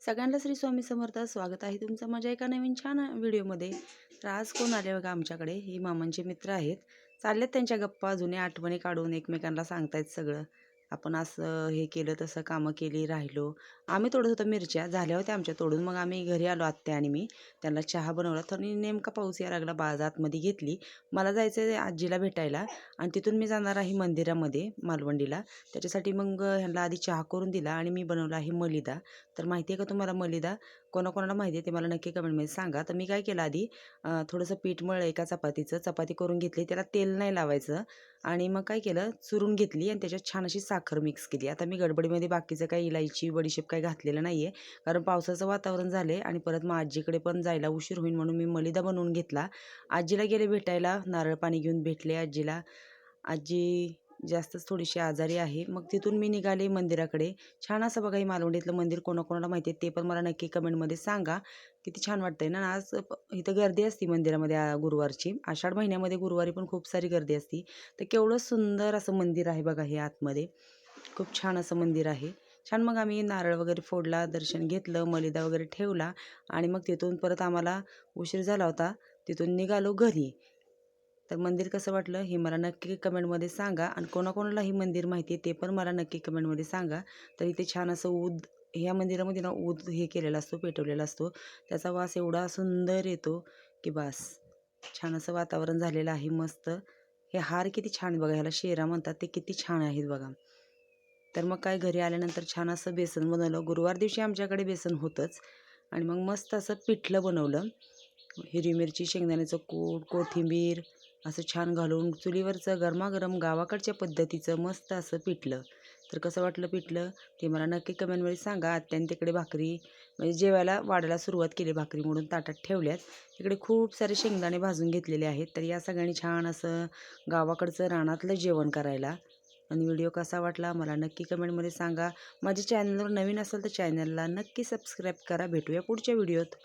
सगळ्यांना श्री स्वामी समर्थ. स्वागत आहे तुमचं माझ्या एका नवीन छान व्हिडिओमध्ये. तर आज कोण आले बघा आमच्याकडे, ही मामांचे मित्र आहेत. चाललेत त्यांच्या गप्पा, जुन्या आठवणी काढून एकमेकांना सांगतायत सगळं. आपण असं हे केलं, तसं कामं केली, राहिलो. आम्ही तोडत होतो मिरच्या, झाल्या होत्या आमच्या तोडून. मग आम्ही घरी आलो, आत्या आणि मी. त्यांना चहा बनवला, तर नेमका पाऊस यायला लागला. बाज आतमध्ये घेतली. मला जायचं आहे आजीला भेटायला आणि तिथून मी जाणार आहे मंदिरामध्ये मालवणीला. त्याच्यासाठी मग ह्यांना आधी चहा करून दिला आणि मी बनवला आहे मलिदा. तर माहिती आहे का तुम्हाला मलिदा? कोणाकोणाला माहिती आहे ते मला नक्की कमेंटमध्ये सांगा. तर मी काय केलं आधी, थोडंसं पीठ मळलं एका चपातीचं. चपाती करून घेतली, त्याला तेल नाही लावायचं. आणि मग काय केलं, चुरून घेतली आणि त्याच्यात छान अशी साखर मिक्स केली. आता मी गडबडीमध्ये बाकीचं काही इलायची बडीशेप काही घातलेलं नाही आहे, कारण पावसाचं वातावरण झालं आहे आणि परत मग आजीकडे पण जायला उशीर होईल, म्हणून मी मलिदा बनवून घेतला. आजीला गेले भेटायला, नारळ पाणी घेऊन भेटले आजीला. आजी जास्तच थोडीशी आजारी आहे. मग तिथून मी निघाले मंदिराकडे. छान असं बघा, हे मालवणीतलं मंदिर कोणाकोणाला माहिती आहे ते पण मला नक्की कमेंटमध्ये सांगा. किती छान वाटतंय ना. आज इथं गर्दी असते मंदिरामध्ये गुरुवारची. आषाढ महिन्यामध्ये गुरुवारी पण खूप सारी गर्दी असते. तर केवढं सुंदर असं मंदिर आहे बघा हे आतमध्ये. खूप छान असं मंदिर आहे. छान. मग आम्ही नारळ वगैरे फोडला, दर्शन घेतलं, मलिदा वगैरे ठेवला आणि मग तिथून परत आम्हाला उशीर झाला होता. तिथून निघालो घरी. तर मंदिर कसं वाटलं हे मला नक्की कमेंटमध्ये सांगा आणि कोणाकोणाला ही मंदिर माहिती आहे ते पण मला नक्की कमेंटमध्ये सांगा. तर इथे छान असं ह्या मंदिरामध्ये ना ऊद हे केलेला असतो, पेटवलेला असतो. त्याचा वास एवढा सुंदर येतो की बास. छान असं वातावरण झालेलं आहे मस्त. हे हार किती छान बघा, ह्याला शेरा म्हणतात, ते किती छान आहेत बघा. तर मग काय, घरी आल्यानंतर छान असं बेसन बनवलं. गुरुवार दिवशी आमच्याकडे बेसन होतंच. आणि मग मस्त असं पिठलं बनवलं. हिरवी मिरची, शेंगदाण्याचं कूट, कोथिंबीर असं छान घालून चुलीवरचं गरमागरम गावाकडच्या पद्धतीचं मस्त असं पिठलं. तर कसं वाटलं पिठलं ते मला नक्की कमेंटमध्ये सांगा. आत्याने तिकडे भाकरी म्हणजे जेवायला वाढायला सुरुवात केली, भाकरी म्हणून ताटात ठेवल्यात. तिकडे खूप सारे शेंगदाणे भाजून घेतलेले आहेत. तर या सगळ्यांनी छान असं गावाकडचं रानातलं जेवण करायला. आणि व्हिडिओ कसा वाटला मला नक्की कमेंटमध्ये सांगा. माझ्या चॅनलवर नवीन असेल तर चॅनलला नक्की सबस्क्राईब करा. भेटूया पुढच्या व्हिडिओत.